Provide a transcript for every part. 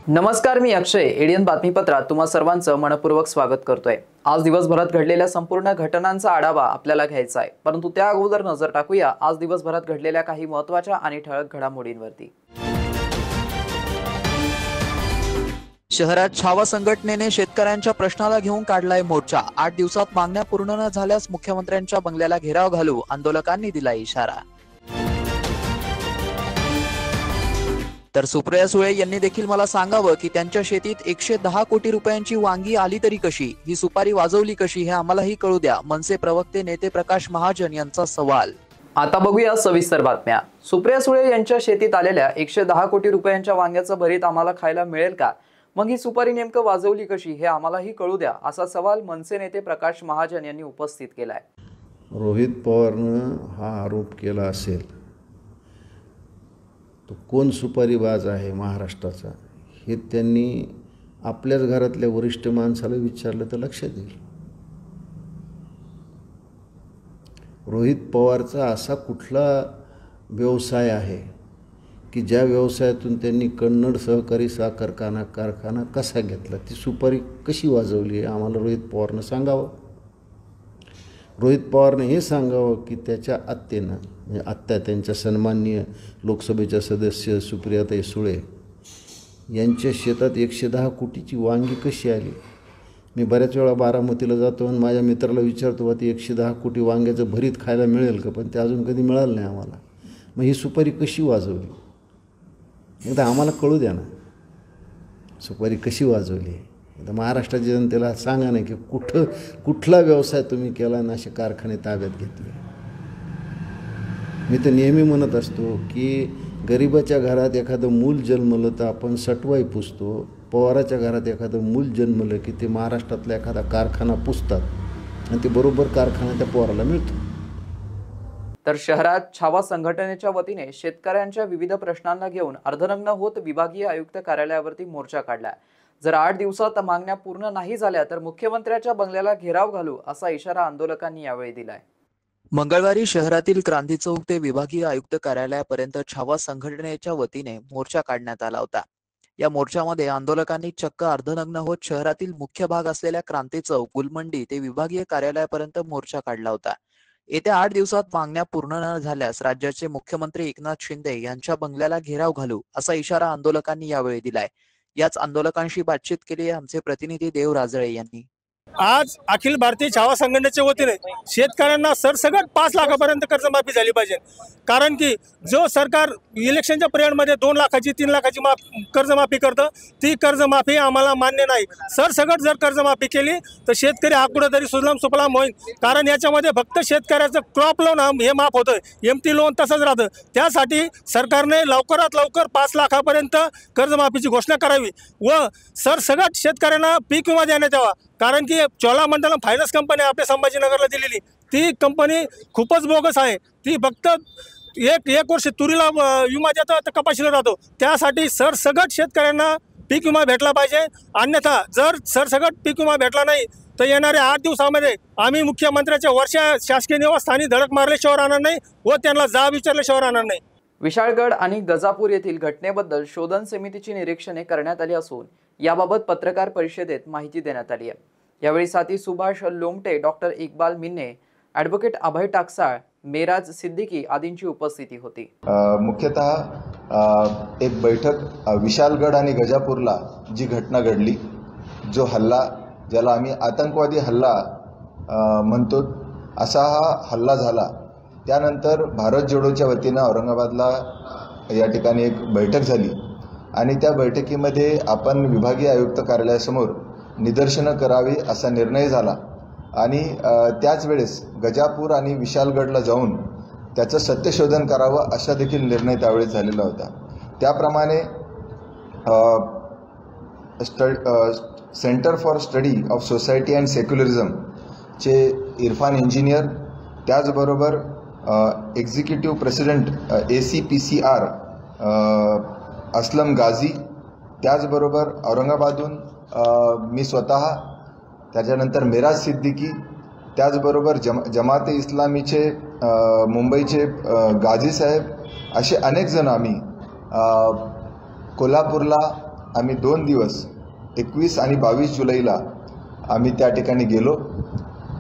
नमस्कार, मी अक्षय. एडियन बातमीपत्रात तुम्हा सर्वांचं मनपूर्वक स्वागत करतोय. आज दिवसभरात घडलेल्या संपूर्ण घटनांचा आढावा आपल्याला घ्यायचा आहे, परंतु त्या अगोदर नजर टाकूया आज दिवसभरात घडलेल्या काही महत्त्वाच्या आणि ठळक घडामोडींवरती. शहरात छावा संघटनेने शेतकऱ्यांच्या प्रश्नाला घेऊन काढलाय मोर्चा. 8 दिवसात मागण्या पूर्ण न झाल्यास मुख्यमंत्र्यांच्या बंगल्याला घेराव घालू, आंदोलकांनी दिला इशारा. तर सुप्रिया सुळे यांनी देखील मला सांगावं की त्यांच्या शेतीत 110 कोटी रुपयांची वांगी आली तरी कशी, ही सुपारी वाजवली कशी हे आम्हालाही कळू द्या, मनसे प्रवक्ते नेते प्रकाश महाजन यांचा सवाल. आता बघूया सविस्तर बातम्या. सुप्रिया सुळे यांच्या शेतीत आलेल्या 110 कोटी रुपयांच्या वांग्याचं भरीत आम्हाला खायला मिळेल का, मग ही सुपारी नेमकं वाजवली कशी हे आम्हालाही कळू द्या, असा सवाल मनसे नेते प्रकाश महाजन यांनी उपस्थित केलाय. रोहित पवारनं हा आरोप केला असेल, तो कोण सुपारीबाज आहे महाराष्ट्राचा हे त्यांनी आपल्याच घरातल्या वरिष्ठ माणसाला विचारलं तर लक्षात येईल. रोहित पवारचा असा कुठला व्यवसाय आहे की ज्या व्यवसायातून त्यांनी कन्नड सहकारी साखर कारखाना कसा घेतला, ती सुपारी कशी वाजवली आहे आम्हाला रोहित पवारनं सांगावं. रोहित पवारनं हे सांगावं की त्याच्या आत्तेनं, म्हणजे आत्या त्यांच्या सन्माननीय लोकसभेच्या सदस्य सुप्रियाताई सुळे यांच्या शेतात 110 कोटीची वांगी कशी आली. मी बऱ्याच वेळा बारामतीला जातो आणि माझ्या मित्राला विचारतो, ती 110 कोटी वांग्याचं भरीत खायला मिळेल का, पण ते अजून कधी मिळालं नाही आम्हाला. मग ही सुपारी कशी वाजवली एकदा आम्हाला कळू द्या ना, सुपारी कशी वाजवली. आता महाराष्ट्राच्या जनतेला सांगा नाही की कुठला व्यवसाय तुम्ही केला आणि असे कारखाने ताब्यात घेतले. मी तर नेहमी म्हणत असतो की गरिबाच्या घरात एखादं मूल जन्मलं तर आपण सटवाई पुसतो, पवाराच्या घरात एखादं मूल जन्मलं की ते महाराष्ट्रातला एखादा कारखाना पुसतात आणि ते बरोबर कारखाना त्या पोराला मिळतो. तर शहरात छावा संघटनेच्या वतीने शेतकऱ्यांच्या विविध प्रश्नांना घेऊन अर्धनग्न होत विभागीय आयुक्त कार्यालयावरती मोर्चा काढला. जर 8 दिवसात मागण्या पूर्ण नाही झाल्या तर मुख्यमंत्र्यांच्या बंगल्याला घेराव घालू, असा इशारा आंदोलकांनी यावेळी दिलाय. मंगळवारी शहरातील क्रांती चौक ते विभागीय आयुक्त कार्यालयापर्यंत छावा संघटनेच्या वतीने मोर्चा काढण्यात आला होता. या मोर्चामध्ये आंदोलकांनी चक्क अर्धनग्न होत शहरातील मुख्य भाग असलेल्या क्रांती चौक, गुलमंडी ते विभागीय कार्यालयापर्यंत मोर्चा काढला होता. येत्या 8 दिवसात मागण्या पूर्ण न झाल्यास राज्याचे मुख्यमंत्री एकनाथ शिंदे यांच्या बंगल्याला घेराव घालू, असा इशारा आंदोलकांनी यावेळी दिलाय. याच आंदोलकांशी बातचीत केली आमचे प्रतिनिधी देव राजळे यांनी. आज अखिल भारतीय छावा संघटनेच्या वतीने शेतकऱ्यांना सरसकट 5 लाखापर्यंत कर्जमाफी झाली पाहिजे. कारण की जो सरकार इलेक्शनच्या पिरियडमध्ये 2 लाखाची 3 लाखाची कर्जमाफी करतं, ती कर्जमाफी आम्हाला मान्य नाही. सरसकट जर कर्जमाफी केली तर शेतकरी हा कुठेतरी सुजलाम सुफलाम होईल. कारण याच्यामध्ये फक्त शेतकऱ्याचं क्रॉप लोन हे माफ होतं, एमटी लोन तसंच राहतं. त्यासाठी सरकारने लवकरात लवकर 5 लाखापर्यंत कर्जमाफीची घोषणा करावी व सरसकट शेतकऱ्यांना पीक विमा देण्यात यावा. कारण की चोलामंडलम फायनान्स कंपनी आपल्या संभाजीनगरला दिलेली ती कंपनी खूपच बोगस आहे. ती फक्त एक वर्ष तुरीला विमा देतो तर कपाशीला राहतो. त्यासाठी सरसकट शेतकऱ्यांना पीक विमा भेटला पाहिजे. अन्यथा जर सरसकट पीक विमा भेटला नाही तर येणाऱ्या 8 दिवसामध्ये आम्ही मुख्यमंत्र्यांच्या वर्षा शासकीय निवासस्थानी धडक मारल्याशिवाय राहणार नाही व त्यांना जाब विचारल्याशिवाय राहणार नाही. विशाळगड आणि गजापूर येथील घटनेबद्दल शोधन समितीची निरीक्षणे करण्यात आली असून याबाबत पत्रकार परिषदेत माहिती देण्यात आली आहे. यावेळी साथी सुभाष लोमटे, डॉक्टर इक्बाल मिन्ने, ॲडव्होकेट अभय टाकसाळ, मेराज सिद्दीकी आदींची उपस्थिती होती. मुख्यतः एक बैठक विशाळगड आणि गजापूरला जी घटना घडली, जो हल्ला ज्याला आम्ही आतंकवादी हल्ला म्हणतो, असा हा हल्ला झाला. त्यानंतर भारत जोडोच्या वतीनं औरंगाबादला या ठिकाणी एक बैठक झाली आणि त्या बैठकीमध्ये आपण विभागीय आयुक्त कार्यालयासमोर निदर्शनं करावी असा निर्णय झाला आणि त्याच वेळेस गजापूर आणि विशाळगडला जाऊन त्याचं सत्यशोधन करावं असा देखील निर्णय त्यावेळेस झालेला होता. त्याप्रमाणे centre for study of society and सेक्युलरिझमचे इरफान इंजिनियर, त्याचबरोबर executive president ACPCR Aslam Ghazi, त्याचबरोबर औरंगाबादहून मी स्वतः, त्याच्यानंतर मिराज सिद्दीकी, त्याचबरोबर जमाते इस्लामीचे मुंबईचे गाझी साहेब, असे अनेक जण आम्ही कोल्हापूरला आम्ही 2 दिवस 21 आणि 22 जुलैला आम्ही त्या ठिकाणी गेलो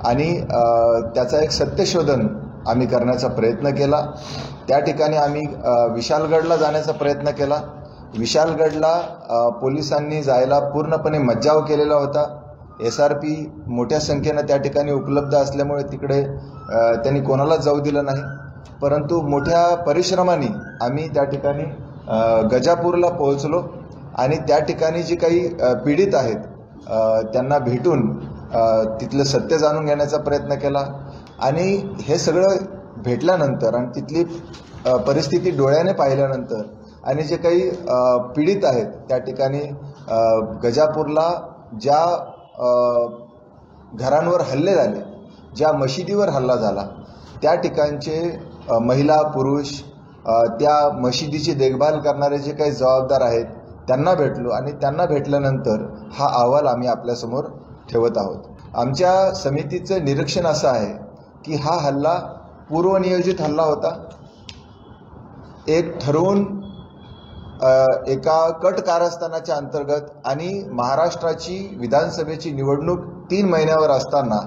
आणि त्याचा एक सत्यशोधन आम्ही करण्याचा प्रयत्न केला. त्या ठिकाणी आम्ही विशालगडला जाण्याचा प्रयत्न केला. विशालगडला पोलिसांनी जायला पूर्णपणे मज्जाव केलेला होता. SRP मोठ्या संख्येनं त्या ठिकाणी उपलब्ध असल्यामुळे तिकडे त्यांनी कोणालाच जाऊ दिलं नाही. परंतु मोठ्या परिश्रमाने आम्ही त्या ठिकाणी गजापूरला पोहोचलो आणि त्या ठिकाणी जी काही पीडित आहेत त्यांना भेटून तिथलं सत्य जाणून घेण्याचा प्रयत्न केला. आणि हे सगळं भेटल्यानंतर आणि तिथली परिस्थिती डोळ्याने पाहिल्यानंतर आणि जे काही पीडित आहेत त्या ठिकाणी गजापूरला ज्या घरांवर हल्ले झाले, ज्या मशिदीवर हल्ला झाला, त्या ठिकाणचे महिला पुरुष, त्या मशिदीची देखभाल करणारे जे काही जबाबदार आहेत त्यांना भेटलो आणि त्यांना भेटल्यानंतर हा अहवाल आम्ही आपल्यासमोर ठेवत आहोत. आमच्या समितीचं निरीक्षण असं आहे की हा हल्ला पूर्वनियोजित हल्ला होता. एक ठरवून एका कट कारस्थानाच्या अंतर्गत आणि महाराष्ट्राची विधानसभेची निवडणूक 3 महिन्यावर असताना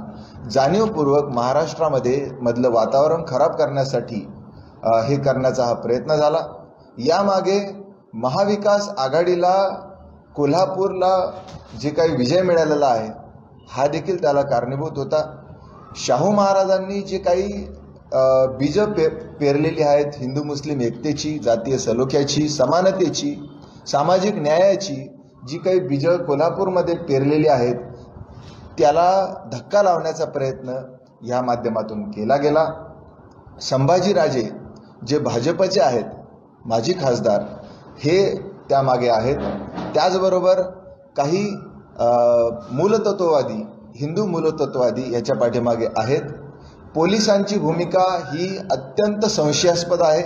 जाणीवपूर्वक महाराष्ट्रामध्ये मधलं वातावरण खराब करण्यासाठी हे करण्याचा हा प्रयत्न झाला. यामागे महाविकास आघाडीला कोल्हापूरला जे काही विजय मिळालेला आहे हा देखील त्याला कारणीभूत होता. शाहू महाराजांनी जे काही बीज पेरलेली आहेत हिंदू मुस्लिम एकतेची, जातीय सलोख्याची, समानतेची, सामाजिक न्यायाची, जी काही बीज कोल्हापूरमध्ये पेरलेली आहेत त्याला धक्का लावण्याचा प्रयत्न या माध्यमातून केला गेला. संभाजीराजे जे भाजपचे आहेत, माजी खासदार, हे त्यामागे आहेत. त्याचबरोबर काही मूलतत्ववादी, हिंदू मूलतत्ववादी याच्या पाठीमागे आहेत. पोलिसांची भूमिका ही अत्यंत संशयास्पद आहे.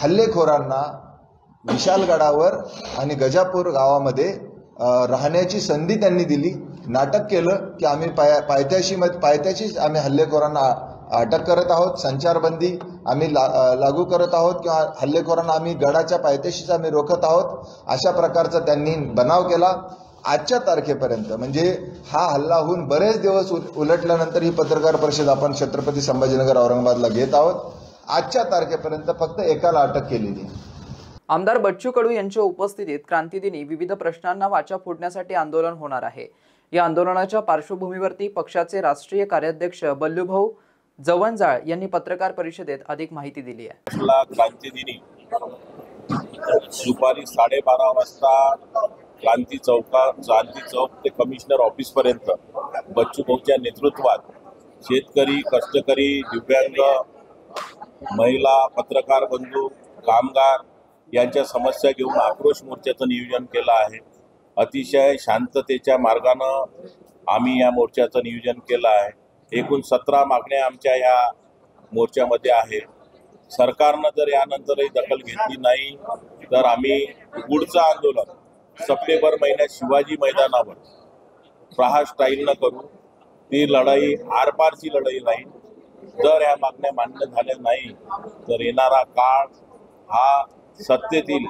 हल्लेखोरांना विशालगडावर आणि गजापूर गावामध्ये राहण्याची संधी त्यांनी दिली. नाटक केलं की आम्ही पायथ्याशीच आम्ही हल्लेखोरांना अटक करत आहोत, संचारबंदी आम्ही लागू करत आहोत किंवा हल्लेखोरांना आम्ही गडाच्या पायथ्याशीच आम्ही रोखत आहोत, अशा प्रकारचा त्यांनी बनाव केला. आजच्या तारखेपर्यंत म्हणजे हा हल्ला होऊन बरेच दिवस उलटल्यानंतर ही पत्रकार परिषद आपण छत्रपती संभाजीनगर औरंगाबादला घेत आहोत. आजच्या तारखेपर्यंत फक्त एकाला अटक केलेली आहे. आमदार बच्चू कडू यांच्या उपस्थितीत क्रांतीदिनी विविध प्रश्नांना वाचा फोडण्यासाठी आंदोलन होणार आहे. या आंदोलनाच्या पार्श्वभूमीवरती पक्षाचे राष्ट्रीय कार्याध्यक्ष बल्लूभाऊ जवंजाळ यांनी पत्रकार परिषदेत अधिक माहिती दिली आहे. क्रांतीदिनी दुपारी 12:30 वाजता क्रांती चौक ते कमिशनर ऑफिसपर्यंत बच्चू भाऊच्या नेतृत्वात शेतकरी, कष्टकरी, दिव्यांग, महिला, पत्रकार बंधू, कामगार यांच्या समस्या घेऊन आक्रोश मोर्चाचं नियोजन केलं आहे. अतिशय शांततेच्या मार्गानं आम्ही या मोर्चाचं नियोजन केलं आहे. एकूण 17 मागण्या आमच्या या मोर्चामध्ये आहेत. सरकारनं जर यानंतरही दखल घेतली नाही तर आम्ही पुढचं आंदोलन सप्टेंबर महिन्यात शिवाजी मैदानावर प्रहार स्टाईलनं करू. ती लढाई आरपारची लढाई नाही. जर या मागण्या मान्य झाल्या नाही तर येणारा काळ हा सत्तेतील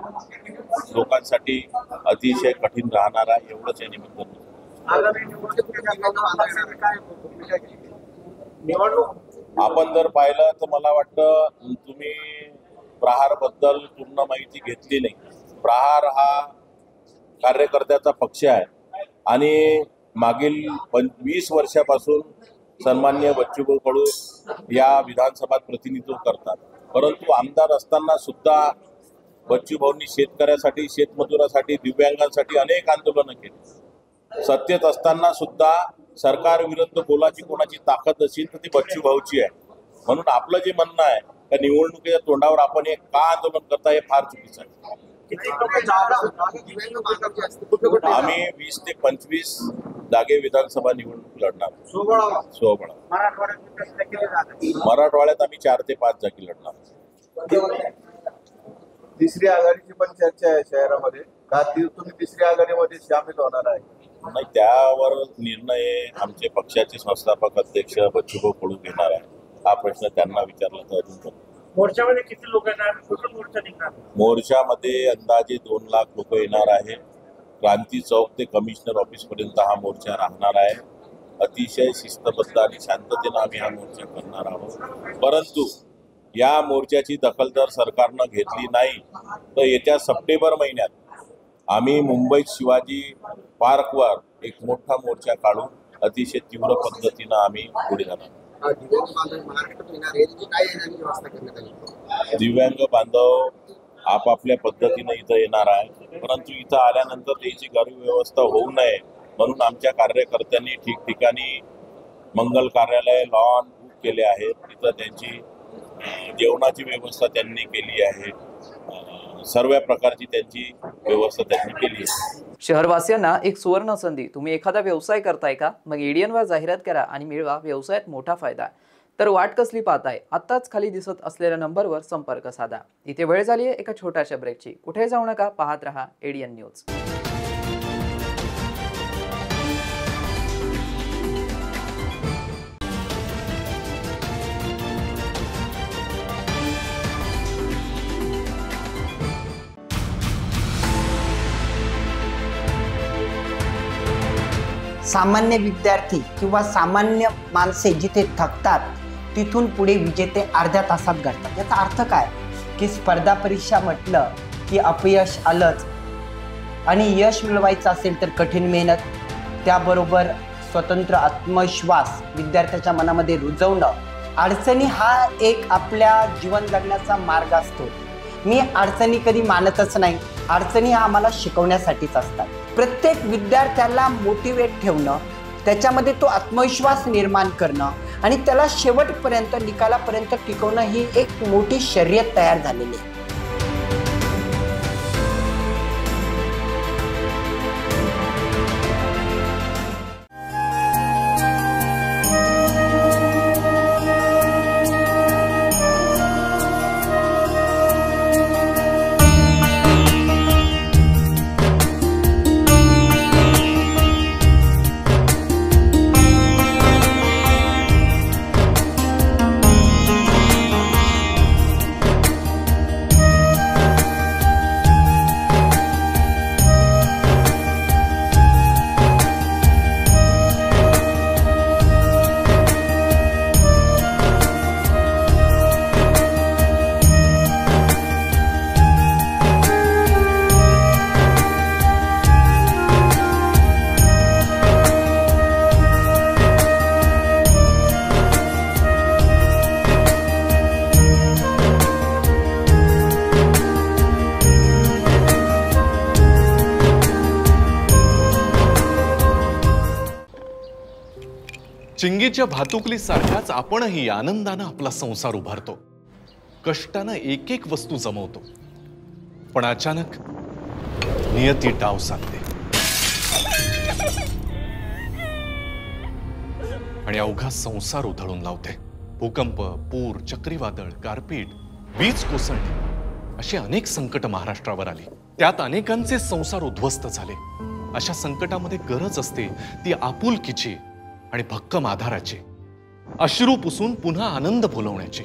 लोकांसाठी अतिशय कठीण राहणार आहे. एवढंच या निमित्तानं आपण जर पाहिलं तर मला वाटतं तुम्ही प्रहारबद्दल पूर्ण माहिती घेतली नाही. प्रहार हा कार्यकर्त्याचा पक्ष आहे आणि मागील 20 वर्षापासून सन्माननीय बच्चूभाऊ कडू या विधानसभात प्रतिनिधित्व करतात. परंतु आमदार असताना सुद्धा बच्चूभाऊंनी शेतकऱ्यासाठी, शेतमजुरासाठी, दिव्यांगांसाठी अनेक आंदोलनं केली. सत्तेत असताना सुद्धा सरकार विरुद्ध बोलाची कोणाची ताकद असेल तर ती बच्चूभाऊची आहे. म्हणून आपलं जे म्हणणं आहे त्या निवडणुकीच्या तोंडावर आपण हे का आंदोलन करता हे फार चुकीचं आहे. आम्ही 20 ते 25 जागे विधानसभा निवडणूक लढणार. सोबळा मराठवाड्यात आम्ही 4 ते 5 जागी लढणार. तिसरी आघाडीची पण चर्चा आहे शहरामध्ये का तुम्ही तिसरी आघाडीमध्ये सामील होणार आहे? नाही, त्यावर निर्णय आमचे पक्षाचे संस्थापक अध्यक्ष बच्चूभाऊ कडू घेणार आहे. हा प्रश्न त्यांना विचारला तर अजून मोर्चामध्ये किती लोक येणार, कुठून मोर्चा निघणार? मोर्चामध्ये अंदाजे 2 लाख लोक येणार आहे. क्रांती चौक ते कमिशनर ऑफिस पर्यंत हा मोर्चा राहणार आहे. अतिशय शिस्तबद्ध आणि शांततेने आम्ही हा मोर्चा करणार आहोत. परंतु या मोर्चाची दखल जर सरकारनं घेतली नाही तर येत्या सप्टेंबर महिन्यात आम्ही मुंबईत शिवाजी पार्कवर एक मोठा मोर्चा काढून अतिशय तीव्र पद्धतीनं आम्ही पुढे जाणार. दिव्यांग बांधव आपापल्या पद्धतीनं इथं येणार आहे, परंतु इथं आल्यानंतर त्याची गैरव्यवस्था होऊ नये म्हणून आमच्या कार्यकर्त्यांनी ठिकठिकाणी मंगल कार्यालय लॉन बुक केले आहेत. तिथं त्यांची जेवणाची व्यवस्था त्यांनी केली आहे. सर्व प्रकारची त्यांची व्यवस्था त्यांनी केली आहे. शहरवासियांना एक सुवर्ण संधी. तुम्ही एखादा व्यवसाय करताय का? मग एडीएनवर जाहिरात करा आणि मिळवा व्यवसायात मोठा फायदा. तर वाट कसली पाहताय? आत्ताच खाली दिसत असलेल्या नंबरवर संपर्क साधा. इथे वेळ झाली आहे एका छोट्याशा ब्रेकची. कुठे जाऊ नका, पाहत रहा एडीएन न्यूज. सामान्य विद्यार्थी किंवा सामान्य माणसे जिथे थकतात तिथून पुढे विजेते अर्ध्या तासात घडतात. याचा अर्थ काय की स्पर्धा परीक्षा म्हटलं की अपयश आलंच आणि यश मिळवायचं असेल तर कठीण मेहनत, त्याबरोबर स्वतंत्र आत्मविश्वास विद्यार्थ्याच्या मनामध्ये रुजवणं. अडचणी हा एक आपल्या जीवन जगण्याचा मार्ग असतो. मी अडचणी कधी मानतच नाही. अडचणी हा आम्हाला शिकवण्यासाठीच असतात. प्रत्येक विद्यार्थ्याला मोटिवेट ठेवणं, त्याच्यामध्ये तो आत्मविश्वास निर्माण करणं आणि त्याला शेवटपर्यंत निकालापर्यंत टिकवणं ही एक मोठी शर्यत तयार झालेली आहे. चिंगीच्या भातुकलीसारखाच आपणही आनंदानं आपला संसार उभारतो, कष्टानं एक एक वस्तू जमवतो. पण अचानक नियती डाव सांगते आणि अवघा संसार उधळून लावते. भूकंप, पूर, चक्रीवादळ, गारपीट, वीज कोसळणे अशी अनेक संकट महाराष्ट्रावर आली. त्यात अनेकांचे संसार उद्ध्वस्त झाले. अशा संकटामध्ये गरज असते ती आपुलकीची आणि भक्कम आधाराची, अश्रू पुसून पुन्हा आनंद फुलवण्याची.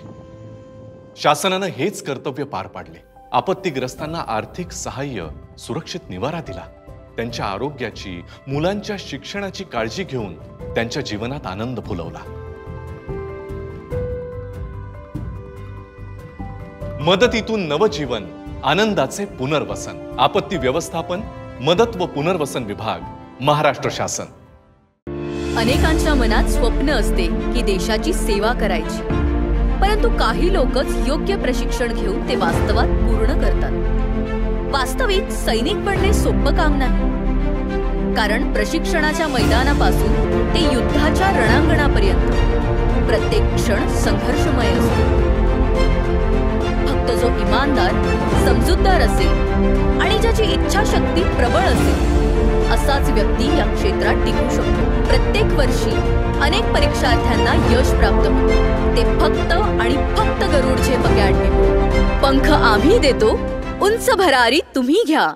शासनानं हेच कर्तव्य पार पाडले. आपत्तीग्रस्तांना आर्थिक सहाय्य, सुरक्षित निवारा दिला. त्यांच्या आरोग्याची, मुलांच्या शिक्षणाची काळजी घेऊन त्यांच्या जीवनात आनंद फुलवला. मदतीतून नवजीवन, आनंदाचे पुनर्वसन. आपत्ती व्यवस्थापन, मदत व पुनर्वसन विभाग, महाराष्ट्र शासन. अनेकांच्या मनात स्वप्न असते की देशाची सेवा करायची, परंतु काही लोकच योग्य प्रशिक्षण घेऊन ते वास्तवात पूर्ण करतात. वास्तविक सैनिक बनणे सोपं काम नाही, कारण प्रशिक्षणाच्या मैदानापासून ते युद्धाच्या रणांगणापर्यंत प्रत्येक क्षण संघर्षमय असतो. फक्त जो जो इमानदार, समजूतदार असेल आणि ज्याची इच्छाशक्ती प्रबळ असेल असाच व्यक्ती या क्षेत्रात टिकू शकतो. प्रत्येक वर्षी अनेक परीक्षार्थ्यांना यश प्राप्त होते, ते फक्त आणि फक्त गरुड झेप अकॅडमी. पंख आम्ही देतो, उंच भरारी तुम्ही घ्या.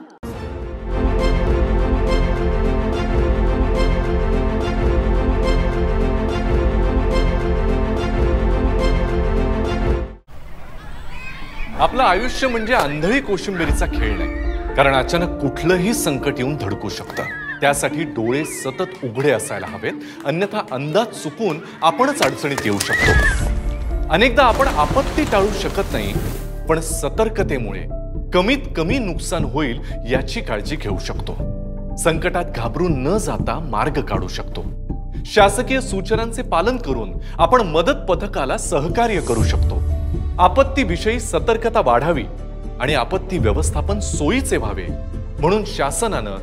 आपलं आयुष्य म्हणजे आंधळी कोशिंबिरीचा खेळ नाही, कारण अचानक कुठलंही संकट येऊन धडकू शकतं. त्यासाठी डोळे सतत उघडे असायला हवेत, अन्यथा अंदाज चुकून आपणच अडचणीत येऊ शकतो. अनेकदा आपण आपत्ती टाळू शकत नाही, पण सतर्कतेमुळे कमीत कमी नुकसान होईल याची काळजी घेऊ शकतो. संकटात घाबरून न जाता मार्ग काढू शकतो. शासकीय सूचनांचे पालन करून आपण मदत पथकाला सहकार्य करू शकतो. आपत्तीविषयी सतर्कता वाढावी आणि आपत्ती व्यवस्थापन सोयीचे व्हावे म्हणून शासनानं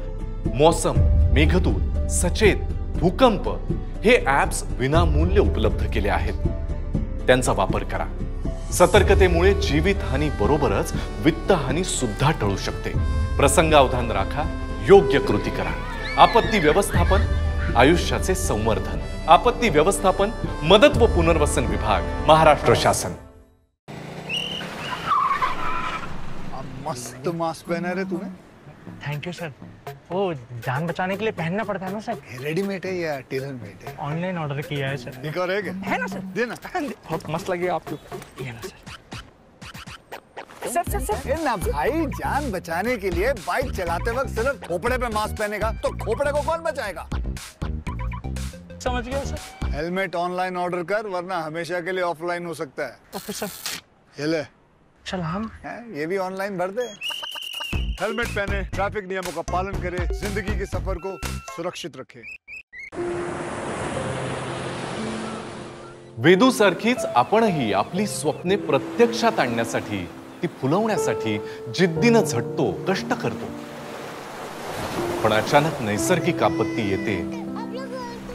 मौसम, मेघदूत, सचेत, भूकंप हे ॲप्स विनामूल्य उपलब्ध केले आहेत. त्यांचा वापर करा. सतर्कतेमुळे जीवितहानी बरोबरच वित्तहानी सुद्धा टळू शकते. प्रसंगावधान राखा, योग्य कृती करा. आपत्ती व्यवस्थापन, आयुष्याचे संवर्धन. आपत्ती व्यवस्थापन, मदत व पुनर्वसन विभाग, महाराष्ट्र शासन. मस्त मास्क पहना रे तूने. Thank you sir. वो जान बचाने के लिए पहनना पड़ता है ना सर. रेडीमेड है या टेलर मेड है? ऑनलाइन ऑर्डर किया है सर. एक और है ना सर. देना. बहुत मस्त लगे आपको. ये ना सर. सर ना भाई, जान बचाने के लिए बाइक चलाते वक्त सिर्फ खोपड़े पे मास्क पहनेगा तो खोपड़े को कौन बचाएगा? समझ गया सर. हेलमेट ऑनलाइन ऑर्डर कर, वरना हमेशा के लिए ऑफलाइन हो सकता है. Okay sir. ये ले. चल हम ये भी ऑनलाइन भर दे. हेलमेट पहने, ट्रैफिक नियमों का पालन करे, जिंदगी के सफर को सुरक्षित रखे. वेदूसारखीच आपणही आपली स्वप्ने प्रत्यक्षात आणण्यासाठी, ती फुलवण्यासाठी जिद्दीनं झटतो, कष्ट करतो. पण अचानक नैसर्गिक आपत्ती येते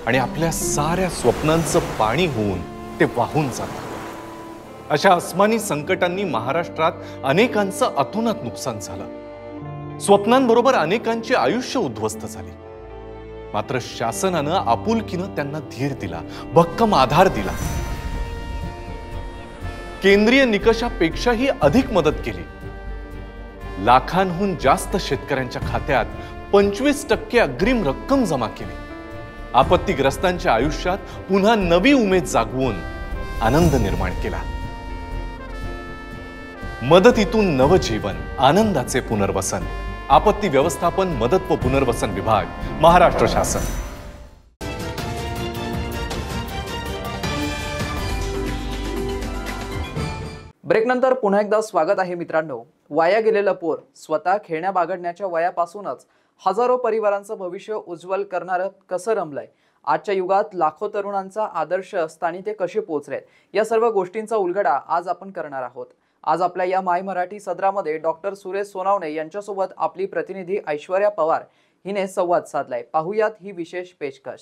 आणि आपल्या साऱ्या स्वप्नांचं पाणी होऊन ते वाहून जातं. अशा अस्मानी संकटांनी महाराष्ट्रात अनेकांचं अतोनात नुकसान झालं. स्वप्नांबरोबर अनेकांची आयुष्य उद्ध्वस्त झाली. मात्र शासनानं आपुलकीनं त्यांना धीर दिला, भक्कम आधार दिला. केंद्रीय निकषापेक्षाही अधिक मदत केली. लाखांहून जास्त शेतकऱ्यांच्या खात्यात 25% अग्रिम रक्कम जमा केली. आपत्तीग्रस्तांच्या आयुष्यात पुन्हा नवी उमेद जागवून आनंद निर्माण केला. मदतीतून नवजीवन, आनंदाचे पुनर्वसन. आपत्ती व्यवस्थापन, मदत व पुनर्वसन विभाग, महाराष्ट्र शासन. ब्रेकनंतर पुन्हा एकदा स्वागत आहे मित्रांनो. वाया गेलेलं पोर स्वतः खेळण्या बागडण्याच्या वयापासूनच हजारो परिवारांचं भविष्य उज्ज्वल करणारं कसं रमलंय. आजच्या युगात लाखो तरुणांचा आदर्श स्थानी ते कसे पोहोचलेत, या सर्व गोष्टींचा उलगडा आज आपण करणार आहोत. आज आपल्या या माय मराठी सदरामध्ये डॉक्टर सुरेश सोनावणे यांच्यासोबत आपली प्रतिनिधी ऐश्वर्या पवार हिने संवाद साधलाय. पाहुयात ही विशेष पेशकश.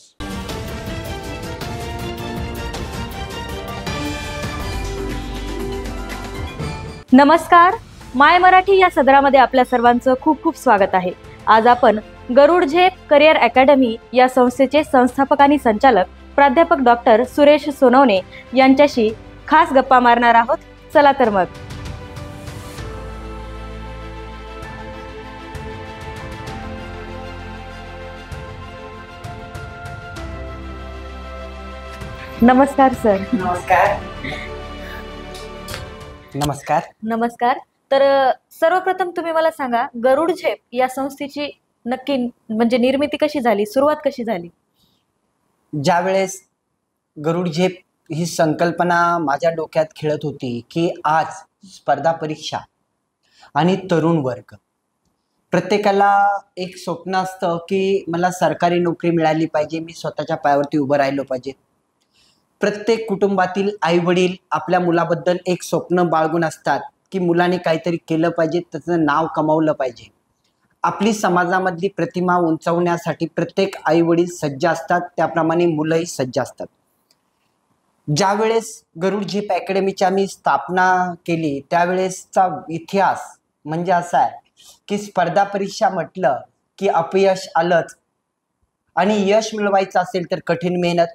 नमस्कार. माय मराठी या सदरामध्ये आपल्या सर्वांचं खूप खूप स्वागत आहे. आज आपण गरुड झेप करिअर अकॅडमी या संस्थेचे संस्थापक आणि संचालक प्राध्यापक डॉक्टर सुरेश सोनवणे यांच्याशी खास गप्पा मारणार आहोत. चला तर मग. नमस्कार सर. नमस्कार. नमस्कार. नमस्कार. तर सर्वप्रथम तुम्ही मला सांगा, गरुड झेप या संस्थेची नक्की म्हणजे निर्मिती कशी झाली, सुरुवात कशी झाली? ज्यावेळेस गरुड झेप ही संकल्पना माझ्या डोक्यात खेळत होती की आज स्पर्धा परीक्षा आणि तरुण वर्ग प्रत्येकाला एक स्वप्न असतं की मला सरकारी नोकरी मिळाली पाहिजे, मी स्वतःच्या पायावरती उभं राहिलो पाहिजे. प्रत्येक कुटुंबातील आई वडील आपल्या मुलाबद्दल एक स्वप्न बाळगून असतात की मुलाने काहीतरी केलं पाहिजे, त्याचं नाव कमावलं पाहिजे. आपली समाजामधली प्रतिमा उंचावण्यासाठी प्रत्येक आई वडील सज्ज असतात, त्याप्रमाणे मुलंही सज्ज असतात. ज्यावेळेस गरुड झेप अकॅडमीची आम्ही स्थापना केली त्यावेळेसचा इतिहास म्हणजे असा आहे की स्पर्धा परीक्षा म्हटलं की अपयश आलंच आणि यश मिळवायचं असेल तर कठीण मेहनत,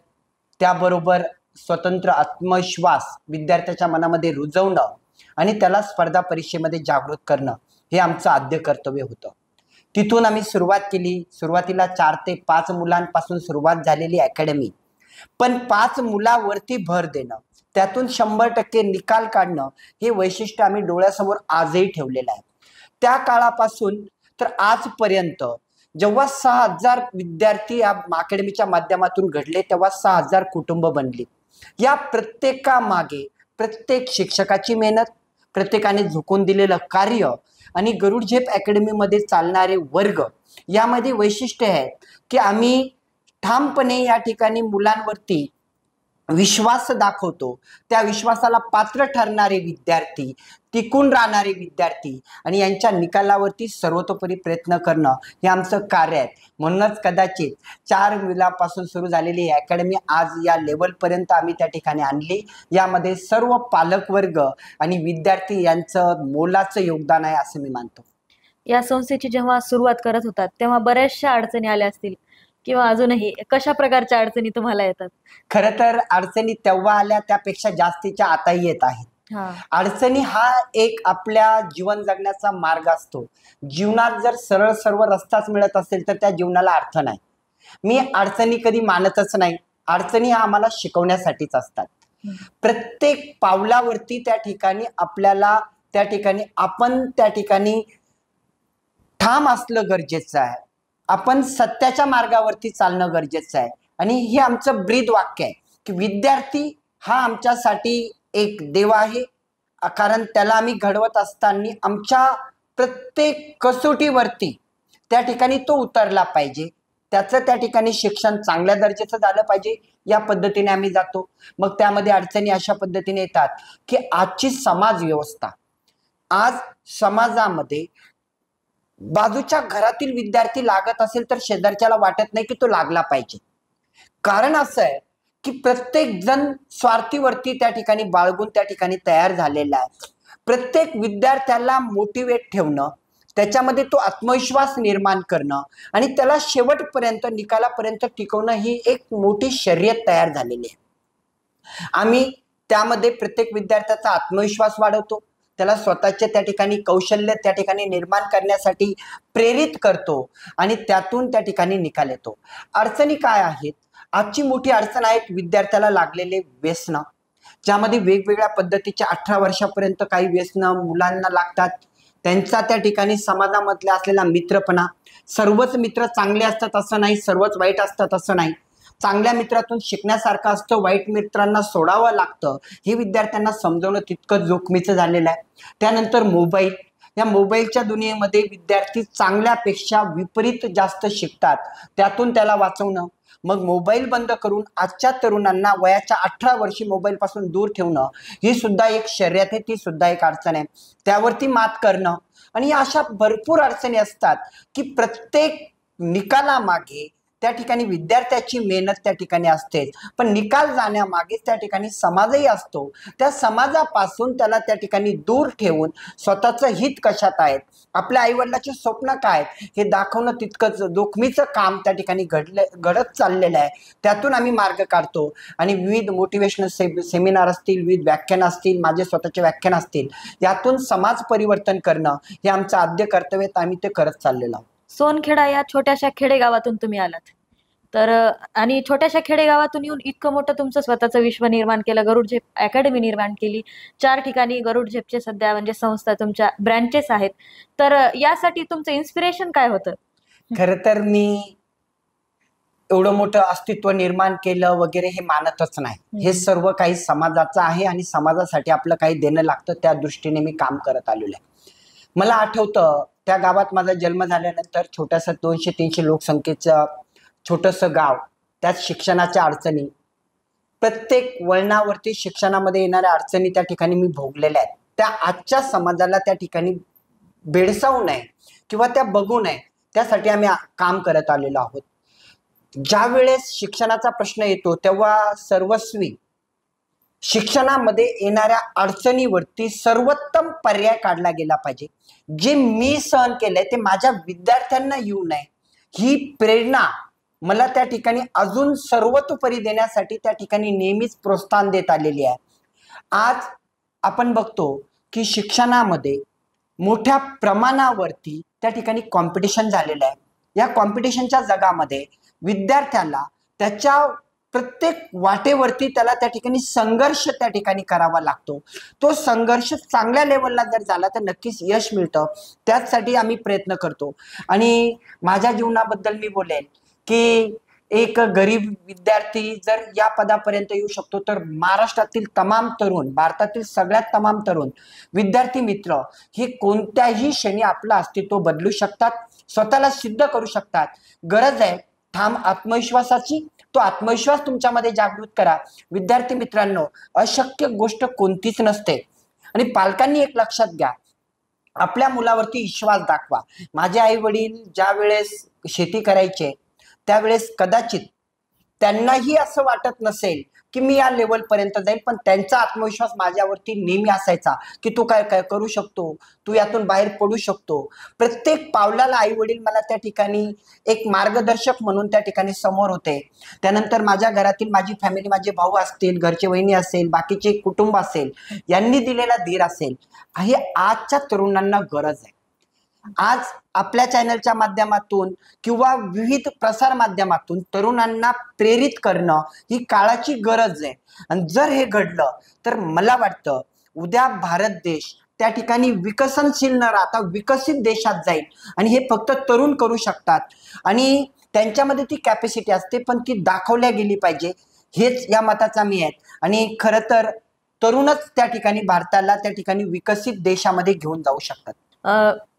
त्याबरोबर स्वतंत्र आत्मविश्वास विद्यार्थ्याच्या मनामध्ये रुजवणं आणि त्याला स्पर्धा परीक्षेमध्ये जागृत करणं हे आमचं आद्य कर्तव्य होतं. तिथून आम्ही सुरुवात केली. सुरुवातीला 4 ते 5 मुलांपासून सुरुवात झालेली अकॅडमी, पण 5 मुलावरती भर देणं, त्यातून 100% निकाल काढणं हे वैशिष्ट्य आम्ही डोळ्यासमोर आजही ठेवलेलं आहे. त्या काळापासून तर आजपर्यंत जेव्हा 6000 विद्यार्थी या अकॅडमीच्या माध्यमातून घडले तेव्हा 6000 कुटुंब बनली. या प्रत्येकामागे प्रत्येक शिक्षकाची मेहनत, प्रत्येकाने झुकून दिलेलं कार्य आणि गरुड झेप अकॅडमीमध्ये चालणारे वर्ग यामध्ये वैशिष्ट्य आहे की आम्ही ठामपणे या ठिकाणी मुलांवरती विश्वास दाखवतो. त्या विश्वासाला पात्र ठरणारे विद्यार्थी, टिकून राहणारे विद्यार्थी आणि यांच्या निकालावरती सर्वतोपरी प्रयत्न करणं हे आमचं कार्य आहे. म्हणूनच कदाचित 4 मुलांपासून सुरू झालेली अकॅडमी आज या लेवलपर्यंत आम्ही त्या ठिकाणी आणली. यामध्ये सर्व पालकवर्ग आणि विद्यार्थी यांचं मोलाचं योगदान आहे असं मी मानतो. या संस्थेची जेव्हा सुरुवात करत होतात तेव्हा बऱ्याचशा अडचणी आल्या असतील किंवा अजूनही कशा प्रकारच्या अडचणी तुम्हाला येतात? खरं तर अडचणी तेव्हा आल्या त्यापेक्षा जास्तीच्या आताही येत आहेत. अडचणी हा एक आपल्या जीवन जगण्याचा मार्ग असतो. जीवनात जर सरळ सर्व रस्ताच मिळत असेल तर त्या जीवनाला अर्थ नाही. मी अडचणी कधी मानतच नाही. अडचणी हा आम्हाला शिकवण्यासाठीच असतात. प्रत्येक पावलावरती त्या ठिकाणी आपल्याला त्या ठिकाणी आपण त्या ठिकाणी ठाम असलं गरजेचं आहे. आपण सत्याच्या मार्गावरती चालणं गरजेचं आहे. आणि हे आमचं ब्रीद वाक्य आहे की विद्यार्थी हा आमच्यासाठी एक देव आहे, कारण त्याला आम्ही घडवत असताना आमच्या प्रत्येक कसोटीवरती त्या ठिकाणी तो उतरला पाहिजे. त्याचं त्या ठिकाणी शिक्षण चांगल्या दर्जाचं झालं पाहिजे. या पद्धतीने आम्ही जातो. मग त्यामध्ये अडचणी अशा पद्धतीने येतात की आजची समाज व्यवस्था, आज समाजामध्ये बाजूच्या घरातील विद्यार्थी लागत असेल तर शेजारच्याला वाटत नाही की तो लागला पाहिजे. कारण असं आहे की प्रत्येक जण स्वार्थीवरती त्या ठिकाणी बाळगून त्या ठिकाणी तयार झालेला आहे. प्रत्येक विद्यार्थ्याला मोटिवेट ठेवणं, त्याच्यामध्ये तो आत्मविश्वास निर्माण करणं आणि त्याला शेवटपर्यंत निकालापर्यंत टिकवणं ही एक मोठी शर्यत तयार झालेली आहे. आम्ही त्यामध्ये प्रत्येक विद्यार्थ्याचा आत्मविश्वास वाढवतो, त्याला स्वतःचे त्या ठिकाणी कौशल्य त्या ठिकाणी निर्माण करण्यासाठी प्रेरित करतो आणि त्यातून त्या ठिकाणी निकाल येतो. अडचणी काय आहेत? आजची मोठी अडचण आहे विद्यार्थ्याला लागलेले व्यसन, ज्यामध्ये वेगवेगळ्या पद्धतीच्या 18 वर्षापर्यंत काही व्यसन मुलांना लागतात. त्यांचा त्या ठिकाणी समाजामधला असलेला मित्रपणा, सर्वच मित्र चांगले असतात असं नाही, सर्वच वाईट असतात असं नाही. चांगल्या मित्रातून शिकण्यासारखं असतं, वाईट मित्रांना सोडावं लागतं. हे विद्यार्थ्यांना समजवणं तितकं जोखमीचं झालेलं आहे. त्यानंतर मोबाईल, या मोबाईलच्या दुनियेमध्ये विद्यार्थी चांगल्यापेक्षा विपरीत जास्त शिकतात. त्यातून त्याला वाचवणं, मग मोबाईल बंद करून आजच्या तरुणांना वयाच्या 18 वर्षी मोबाईलपासून दूर ठेवणं ही सुद्धा एक शर्यत आहे, ती सुद्धा एक अडचण आहे. त्यावरती मात करणं आणि अशा भरपूर अडचणी असतात की प्रत्येक निकालामागे त्या ठिकाणी विद्यार्थ्याची मेहनत त्या ठिकाणी असते, पण निकाल जाण्यामागे त्या ठिकाणी समाजही असतो. त्या समाजापासून त्याला त्या ठिकाणी दूर ठेवून स्वतःचं हित कशात आहे, आपल्या आईवडिलाचे स्वप्न काय हे दाखवणं तितकंच जोखमीचं काम त्या ठिकाणी घडत चाललेलं आहे. त्यातून आम्ही मार्ग काढतो आणि विविध मोटिवेशनल सेमिनार असतील, विविध व्याख्यान असतील, माझे स्वतःचे व्याख्यान असतील, यातून समाज परिवर्तन करणं हे आमचं आद्य कर्तव्य, आम्ही ते करत चाललेलो आहोत. सोनखेडा या छोट्याशा खेडेगावातून तुम्ही आलात तर आणि छोट्याशा खेडेगावातून येऊन इतकं मोठं तुमचं स्वतःचं विश्व निर्माण केलं, गरुड झेप अकॅडमी निर्माण केली. 4 ठिकाणी गरुड झेपचे सध्या म्हणजे संस्था तुमच्या ब्रँचेस आहेत. तर यासाठी तुमचं इन्स्पिरेशन काय होतं? खरं तर मी एवढं मोठं अस्तित्व निर्माण केलं वगैरे हे मानतच नाही. हे सर्व काही समाजाचं आहे आणि समाजासाठी आपलं काही देणं लागतं, त्या दृष्टीने मी काम करत आलेलं आहे. मला आठवतं त्या गावात माझा जन्म झाल्यानंतर छोट्याशा 200-300 लोकसंख्येचं छोटंसं गाव, त्यात शिक्षणाच्या अडचणी, प्रत्येक वळणावरती शिक्षणामध्ये येणाऱ्या अडचणी त्या ठिकाणी मी भोगलेल्या आहेत. त्या आजच्या समाजाला त्या ठिकाणी भेडसावू नये किंवा त्या बघू नये, त्यासाठी आम्ही काम करत आलेलो आहोत. ज्या वेळेस शिक्षणाचा प्रश्न येतो तेव्हा सर्वस्वी शिक्षणामध्ये येणाऱ्या अडचणीवरती सर्वोत्तम पर्याय काढला गेला पाहिजे. जे मी सहन केलंय ते माझ्या विद्यार्थ्यांना येऊ नये ही प्रेरणा मला त्या ठिकाणी अजून सर्वतोपरी देण्यासाठी त्या ठिकाणी नेहमीच प्रोत्साहन देत आलेली आहे. आज आपण बघतो की शिक्षणामध्ये मोठ्या प्रमाणावरती त्या ठिकाणी कॉम्पिटिशन झालेलं आहे. या कॉम्पिटिशनच्या जगामध्ये विद्यार्थ्याला त्याच्या प्रत्येक वाटेवरती त्याला त्या ठिकाणी संघर्ष त्या ठिकाणी करावा लागतो. तो संघर्ष चांगल्या लेवलला जर झाला तर नक्कीच यश मिळतं. त्याचसाठी आम्ही प्रयत्न करतो. आणि माझ्या जीवनाबद्दल मी बोलेन की एक गरीब विद्यार्थी जर या पदापर्यंत येऊ शकतो तर महाराष्ट्रातील तमाम तरुण, भारतातील सगळ्यात तमाम तरुण विद्यार्थी मित्र हे कोणत्याही क्षणी आपलं अस्तित्व बदलू शकतात, स्वतःला सिद्ध करू शकतात. गरज आहे ठाम आत्मविश्वासाची. तो आत्मविश्वास तुमच्यामध्ये जागृत करा. विद्यार्थी मित्रांनो, अशक्य गोष्ट कोणतीच नसते. आणि पालकांनी एक लक्षात घ्या, आपल्या मुलावरती विश्वास दाखवा. माझे आई वडील ज्या वेळेस शेती करायचे त्यावेळेस कदाचित त्यांनाही असं वाटत नसेल की मी या लेवल पर्यंत जाईल, पण त्यांचा आत्मविश्वास माझ्यावरती नेहमी असायचा की तू काय काय करू शकतो, तू यातून बाहेर पडू शकतो. प्रत्येक पावलाला आई वडील मला त्या ठिकाणी एक मार्गदर्शक म्हणून त्या ठिकाणी समोर होते. त्यानंतर माझ्या घरातील माझी फॅमिली, माझे भाऊ असतील, घरचे वहिनी असेल, बाकीचे कुटुंब असेल, यांनी दिलेला धीर असेल. हे आजच्या तरुणांना गरज आहे. आज आपल्या चॅनलच्या माध्यमातून किंवा विविध प्रसार माध्यमातून तरुणांना प्रेरित करणं ही काळाची गरज आहे. आणि जर हे घडलं तर मला वाटतं उद्या भारत देश त्या ठिकाणी विकसनशील न राहता विकसित देशात जाईल. आणि हे फक्त तरुण करू शकतात. आणि त्यांच्यामध्ये ती कॅपॅसिटी असते, पण ती दाखवल्या गेली पाहिजे. हेच या मताचा मी आहे. आणि खरं तर तरुणच त्या ठिकाणी भारताला त्या ठिकाणी विकसित देशामध्ये घेऊन जाऊ शकतात.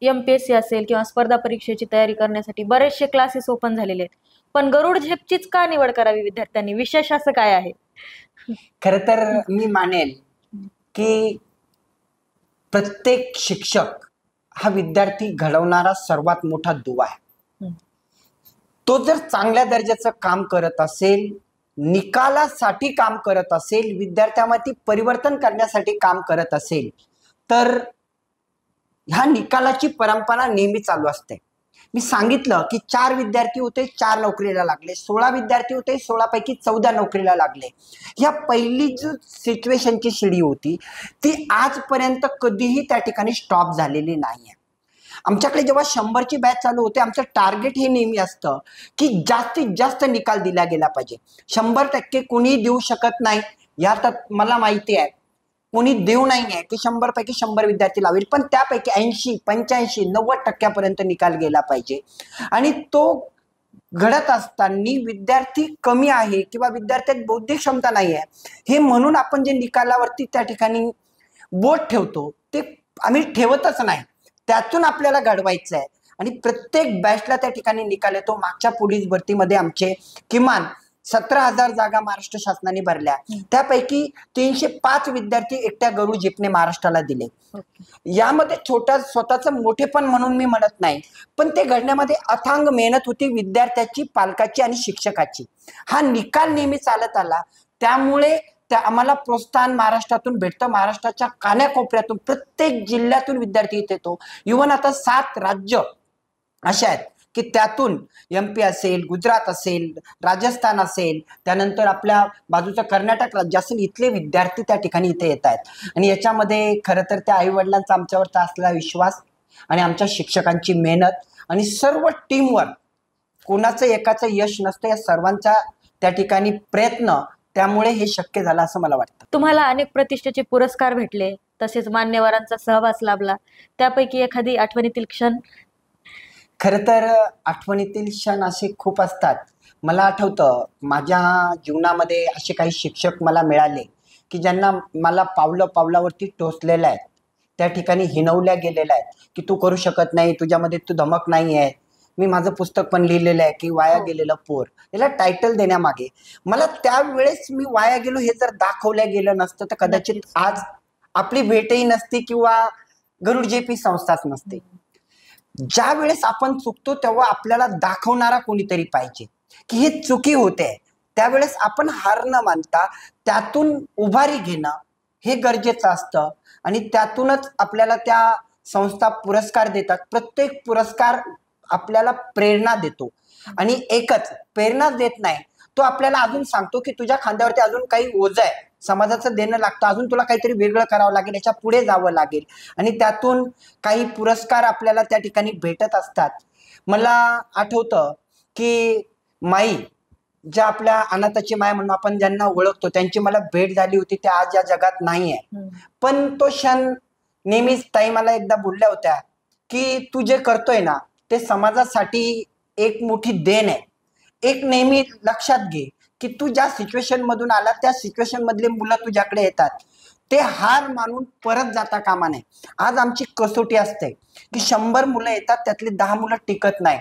MPSC असेल किंवा स्पर्धा परीक्षेची तयारी करण्यासाठी बरेचसे क्लासेस ओपन झालेले आहेत, पण गरुड झेपचीच का निवड करावी विद्यार्थ्यांनी? विशेष असं काय आहे? खरं तर मी मानेल की प्रत्येक शिक्षक हा विद्यार्थी घडवणारा सर्वात मोठा दुवा आहे. तो जर चांगल्या दर्जाचं काम करत असेल, निकालासाठी काम करत असेल, विद्यार्थ्यामध्ये परिवर्तन करण्यासाठी काम करत असेल, तर ह्या निकालाची परंपरा नेहमी चालू असते. मी सांगितलं की 4 विद्यार्थी होते, 4 नोकरीला लागले. 16 विद्यार्थी होते, 16 पैकी 14 नोकरीला लागले. या पहिली जी सिच्युएशनची शिडी होती ती आजपर्यंत कधीही त्या ठिकाणी स्टॉप झालेली नाहीये. आमच्याकडे जेव्हा 100ची बॅच चालू होते, आमचं टार्गेट हे नेहमी असतं की जास्तीत जास्त निकाल दिला गेला पाहिजे. 100% कोणी देऊ शकत नाही, या तर मला माहिती आहे. कोणी देऊ नाहीये की 100 पैकी 100 विद्यार्थी लावेल, पण त्यापैकी 80, 85, 90% निकाल गेला पाहिजे. आणि तो घडत असताना विद्यार्थी कमी आहे किंवा विद्यार्थ्यात बौद्धिक क्षमता नाही आहे हे म्हणून आपण जे निकालावरती त्या ठिकाणी बोट ठेवतो ते आम्ही ठेवतच नाही. त्यातून आपल्याला घडवायचं आहे. आणि प्रत्येक बॅचला त्या ठिकाणी निकाल येतो. मागच्या पोलीस भरतीमध्ये आमचे किमान 17,000 जागा महाराष्ट्र शासनाने भरल्या. त्यापैकी 305 विद्यार्थी एकट्या गरुड झेपने महाराष्ट्राला दिले. यामध्ये छोटा स्वतःचं मोठेपण म्हणून मी म्हणत नाही, पण ते घडण्यामध्ये अथांग मेहनत होती विद्यार्थ्याची, पालकाची आणि शिक्षकाची. हा निकाल नेहमी चालत आला, त्यामुळे आम्हाला प्रोत्साहन महाराष्ट्रातून भेटतं. महाराष्ट्राच्या कानाकोपऱ्यातून प्रत्येक जिल्ह्यातून विद्यार्थी इथे येतो. इव्हन आता 7 राज्य अशा आहेत की त्यातून MP असेल, गुजरात असेल, राजस्थान असेल, त्यानंतर आपल्या बाजूचं कर्नाटक राज्य असेल, इथले विद्यार्थी त्या ठिकाणी इथे येत आहेत. आणि याच्यामध्ये खरं तर त्या आई वडिलांचा आमच्यावरचा असलेला विश्वास आणि आमच्या शिक्षकांची मेहनत आणि सर्व टीमवर्क, कोणाचं एकाचं यश नसतं, या सर्वांचा त्या ठिकाणी प्रयत्न, त्यामुळे हे शक्य झालं असं मला वाटतं. तुम्हाला अनेक प्रतिष्ठेचे पुरस्कार भेटले, तसेच मान्यवरांचा सहवास लाभला, त्यापैकी एखादी आठवणीतील क्षण? खरं तर आठवणीतील क्षण असे खूप असतात. मला आठवतं माझ्या जीवनामध्ये असे काही शिक्षक मला मिळाले की ज्यांना मला पावलावरती टोचलेलं आहे, त्या ठिकाणी हिणवल्या गेलेल्या आहेत की तू करू शकत नाही, तुझ्यामध्ये तू धमक नाही आहे. मी माझं पुस्तक पण लिहिलेलं आहे की वाया गेलेलं पोर, याला टायटल देण्यामागे मला त्यावेळेस मी वाया गेलो हे जर दाखवलं गेलं नसतं तर कदाचित आज आपली भेटही नसती किंवा गरुड JP संस्थाच नसते. ज्या वेळेस आपण चुकतो तेव्हा आपल्याला दाखवणारा कोणीतरी पाहिजे की हे चुकी होते, त्यावेळेस आपण हार न मानता त्यातून उभारी घेणं हे गरजेचं असतं आणि त्यातूनच आपल्याला त्या संस्था पुरस्कार देतात. प्रत्येक पुरस्कार आपल्याला प्रेरणा देतो आणि एकच प्रेरणा देत नाही, तो आपल्याला अजून सांगतो की तुझ्या खांद्यावरती अजून काही ओझं आहे, समाजाचं देणं लागतं, अजून तुला काहीतरी वेगळं करावं लागेल, याच्या पुढे जावं लागेल आणि त्यातून काही पुरस्कार आपल्याला त्या ठिकाणी भेटत असतात. मला आठवतं की माई, ज्या आपल्या अनाथाची माय म्हणून आपण ज्यांना ओळखतो, त्यांची मला भेट झाली होती. त्या आज या जगात नाही आहे, पण तो क्षण नेहमीच ताई मला एकदा बोलल्या होत्या की तू जे करतोय ना ते समाजासाठी एक मोठी देण आहे. एक नेहमी लक्षात घे की तू ज्या सिच्युएशन मधून आला त्या सिच्युएशन मधले मुलं तुझ्याकडे येतात, ते हार मानून परत जाता कामा नये. आज आमची कसोटी असते की 100 मुलं येतात, त्यातली 10 मुलं टिकत नाही.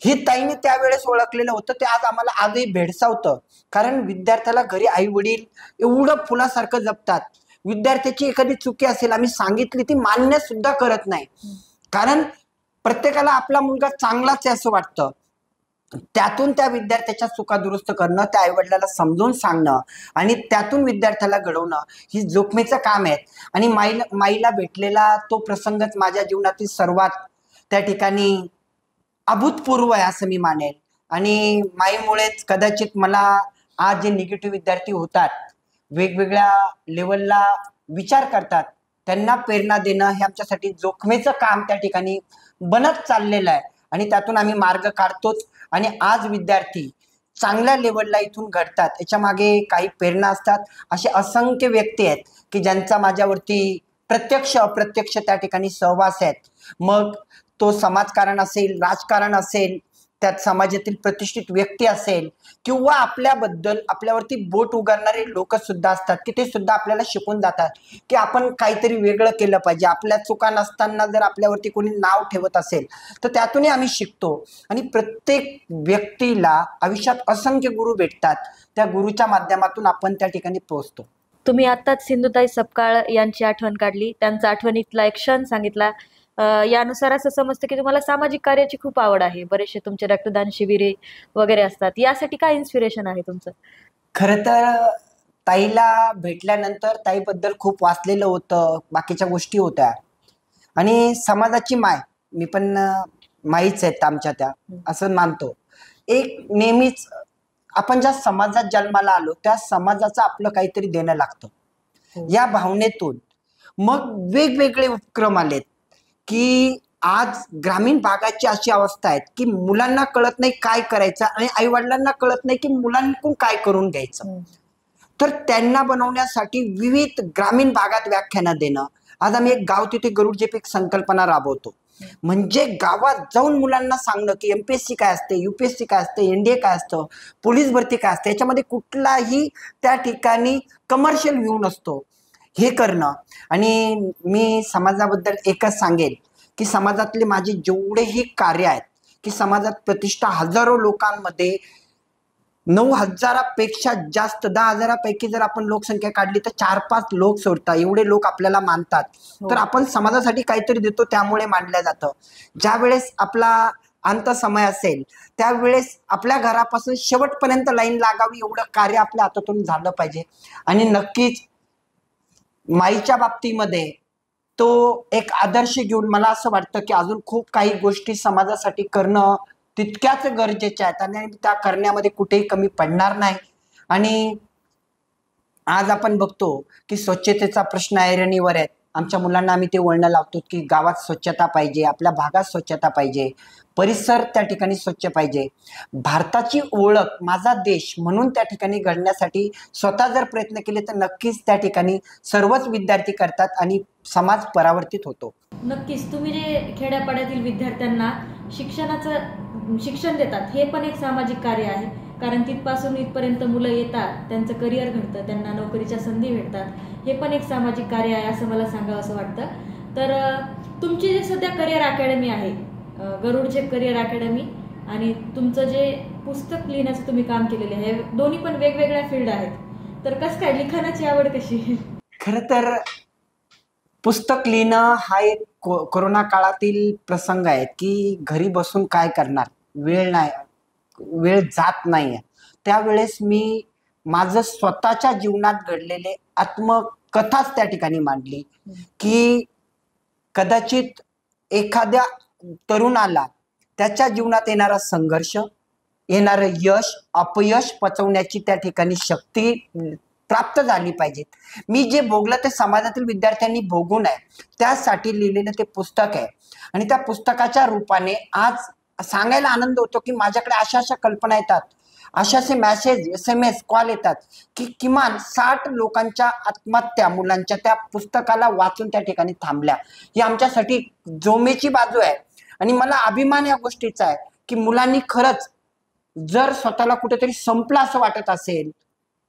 हे ताईने त्यावेळेस ओळखलेलं होतं, ते आज आम्हाला आजही भेडसावतं. कारण विद्यार्थ्याला घरी आई वडील एवढं फुलासारखं जपतात. विद्यार्थ्याची एखादी चुकी असेल, आम्ही सांगितली, ती मान्य सुद्धा करत नाही. कारण प्रत्येकाला आपला मुलगा चांगलाच आहे असं वाटतं. त्यातून त्या विद्यार्थ्याच्या चुका दुरुस्त करणं, त्या आईवडिलाला समजून सांगणं आणि त्यातून विद्यार्थ्याला घडवणं ही जोखमीचं काम आहे. आणि माईला भेटलेला तो प्रसंगच माझ्या जीवनातील सर्वात त्या ठिकाणी अभूतपूर्व आहे असं मी मानेल. आणि माईमुळेच कदाचित मला आज जे निगेटिव्ह विद्यार्थी होतात, वेगवेगळ्या लेवलला विचार करतात, त्यांना प्रेरणा देणं हे आमच्यासाठी जोखमीचं काम त्या ठिकाणी बनत चाललेलं आहे आणि त्यातून आम्ही मार्ग काढतोच. आणि आज विद्यार्थी चांगल्या लेवलला इथून घडतात, याच्या मागे काही प्रेरणा असतात. असे असंख्य व्यक्ती आहेत की ज्यांचा माझ्यावरती प्रत्यक्ष अप्रत्यक्ष त्या ठिकाणी सहवास आहेत. मग तो समाजकारण असेल, राजकारण असेल, त्यात समाजातील प्रतिष्ठित व्यक्ती असेल किंवा आपल्याबद्दल आपल्यावरती बोट उगारणारे लोक सुद्धा असतात की ते सुद्धा आपल्याला शिकून जातात की आपण काहीतरी वेगळं केलं पाहिजे. आपल्या चुका नसताना जर आपल्यावरती कोणी नाव ठेवत असेल तर त्यातूनही आम्ही शिकतो. आणि प्रत्येक व्यक्तीला आयुष्यात असंख्य गुरु भेटतात, त्या गुरुच्या माध्यमातून आपण त्या ठिकाणी पोहोचतो. तुम्ही आत्ताच सिंधुताई सपकाळ यांची आठवण काढली, त्यांचा आठवणीतला एक क्षण सांगितला. यानुसार असं समजतं की तुम्हाला सामाजिक कार्याची खूप आवड आहे. बरेचसे तुमचे रक्तदान शिबिरे वगैरे असतात. यासाठी काय इन्स्पिरेशन आहे तुमचं? खरं तर ताईला भेटल्यानंतर ताईबद्दल खूप वाचलेलं होतं, बाकीच्या गोष्टी होत्या. आणि समाजाची माय, मी पण माईच आहेत आमच्या त्या असं मानतो. एक नेहमीच आपण ज्या समाजात जन्माला आलो त्या समाजाचं आपलं काहीतरी देणं लागतं. या भावनेतून मग वेगवेगळे उपक्रम आलेत की आज ग्रामीण भागाची अशी अवस्था आहे की मुलांना कळत नाही काय करायचं आणि आई वडिलांना कळत नाही की मुलांकडून काय करून घ्यायचं. तर त्यांना बनवण्यासाठी विविध ग्रामीण भागात व्याख्यानं देणं. आज आम्ही एक गाव तिथे गरुड झेप एक संकल्पना राबवतो. म्हणजे गावात जाऊन मुलांना सांगणं की MPSC काय असते, UPSC काय असते, NDA काय असतं, पोलीस भरती काय असते, याच्यामध्ये कुठलाही त्या ठिकाणी कमर्शियल व्ह्यू नसतो, हे करणं. आणि मी समाजाबद्दल एकच सांगेल की समाजातले माझे जेवढेही कार्य आहेत की समाजात प्रतिष्ठा हजारो लोकांमध्ये 9,000पेक्षा जास्त, 10,000पैकी जर आपण लोकसंख्या काढली तर 4-5 लोक सोडतात, एवढे लोक आपल्याला मानतात. तर आपण समाजासाठी काहीतरी देतो, त्यामुळे मानलं जातं. ज्या वेळेस आपला अंत समय असेल त्यावेळेस आपल्या घरापासून शेवटपर्यंत लाईन लागावी एवढं कार्य आपल्या हातातून झालं पाहिजे. आणि नक्कीच माईच्या बाबतीमध्ये तो एक आदर्श घेऊन मला असं वाटतं की अजून खूप काही गोष्टी समाजासाठी करणं तितक्याच गरजेच्या आहेत आणि त्या करण्यामध्ये कुठेही कमी पडणार नाही. आणि आज आपण बघतो की स्वच्छतेचा प्रश्न ऐरणीवर आहे. आमच्या मुलांना आम्ही ते वळण लावतो की गावात स्वच्छता पाहिजे, आपल्या भागात स्वच्छता पाहिजे, परिसर त्या ठिकाणी स्वच्छ पाहिजे. भारताची ओळख माझा देश म्हणून त्या ठिकाणी घडण्यासाठी स्वतः जर प्रयत्न केले तर नक्कीच त्या ठिकाणी सर्वच विद्यार्थी करतात आणि समाज परावर्तित होतो. नक्कीच तुम्ही जे खेड्यापाड्यातील विद्यार्थ्यांना शिक्षण देतात हे पण एक सामाजिक कार्य आहे. कारण तिथपासून इथपर्यंत मुलं येतात, त्यांचं करिअर घडतं, त्यांना नोकरीच्या संधी भेटतात. हे पण एक सामाजिक कार्य आहे असं मला सांगावं असं वाटतं. तर तुमची जे सध्या करिअर अकॅडमी आहे, गरुड झेप करिअर अकॅडमी, आणि तुमचं जे पुस्तक लिहिण्याचं तुम्ही काम केलेलं आहे, दोन्ही पण वेगवेगळ्या फील्ड आहेत. तर कसं काय, लिखाणाची आवड कशी? खरं तर पुस्तक लिहिणं हा एक कोरोना काळातील प्रसंग आहे की घरी बसून काय करणार, वेळ जात नाहीये. त्यावेळेस मी माझं स्वतःच्या जीवनात घडलेले आत्मकथाच त्या ठिकाणी मांडली की कदाचित एखाद्या तरुणाला त्याच्या जीवनात येणारा संघर्ष, येणारं यश अपयश पचवण्याची त्या ठिकाणी शक्ती प्राप्त झाली पाहिजे. मी जे भोगलं ते समाजातील विद्यार्थ्यांनी भोगू नये त्यासाठी लिहिलेलं ते पुस्तक आहे. आणि त्या पुस्तकाच्या रूपाने आज सांगायला आनंद होतो की माझ्याकडे अशा अशा कल्पना येतात, अशाचे मेसेज SMS कॉल येतात की किमान 60 लोकांच्या आत्महत्या मुलांच्या त्या पुस्तकाला वाचून त्या ठिकाणी थांबल्या. ही आमच्यासाठी जोमेची बाजू आहे. आणि मला अभिमान या गोष्टीचा आहे की मुलांनी खरंच जर स्वतःला कुठेतरी संपलं असं वाटत असेल